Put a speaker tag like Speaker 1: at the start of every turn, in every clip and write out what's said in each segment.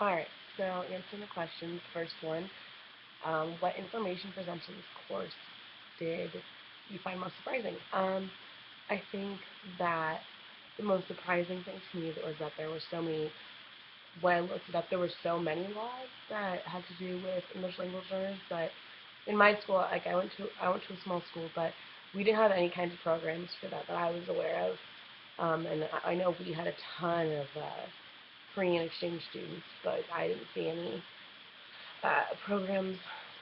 Speaker 1: Alright, so answering the questions, first one, what information presented in this course did you find most surprising? I think that the most surprising thing to me was that there were so many, when I looked it up, there were so many laws that had to do with English language learners. But in my school, like I went to a small school, but we didn't have any kinds of programs for that I was aware of. And I know we had a ton of Korean exchange students, but I didn't see any programs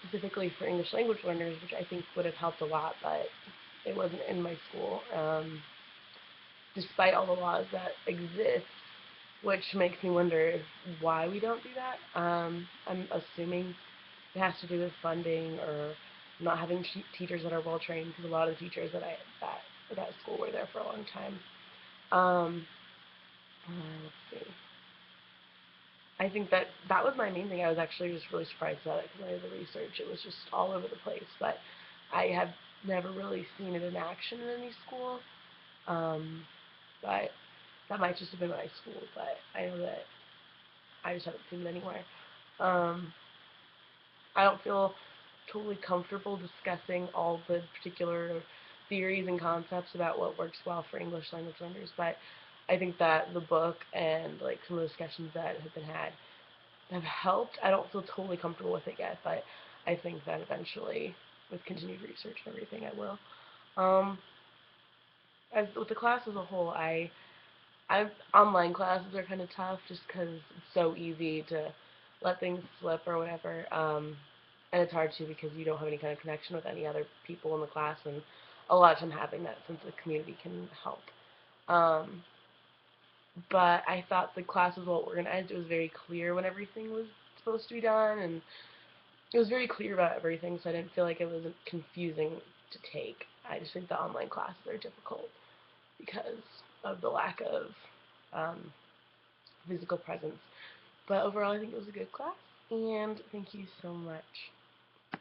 Speaker 1: specifically for English language learners, which I think would have helped a lot, but it wasn't in my school, despite all the laws that exist, which makes me wonder why we don't do that. I'm assuming it has to do with funding or not having teachers that are well trained, because a lot of the teachers that school were there for a long time. Um, let's see. I think that was my main thing. I was actually just really surprised about it because I did the research. It was just all over the place, but I have never really seen it in action in any school. Um, but that might just have been my school, but I know that I just haven't seen it anywhere. Um, I don't feel totally comfortable discussing all the particular theories and concepts about what works well for English language learners, but I think that the book and like some of the discussions that have been had have helped. I don't feel totally comfortable with it yet, but I think that eventually, with continued research and everything, I will. Um, as with the class as a whole, I online classes are kind of tough just because it's so easy to let things slip or whatever. And it's hard too because you don't have any kind of connection with any other people in the class, and a lot of time having that sense of community can help. Um, but I thought the class was well organized. It was very clear when everything was supposed to be done, and it was very clear about everything, so I didn't feel like it was confusing to take. I just think the online classes are difficult because of the lack of um, physical presence. But overall, I think it was a good class, and thank you so much.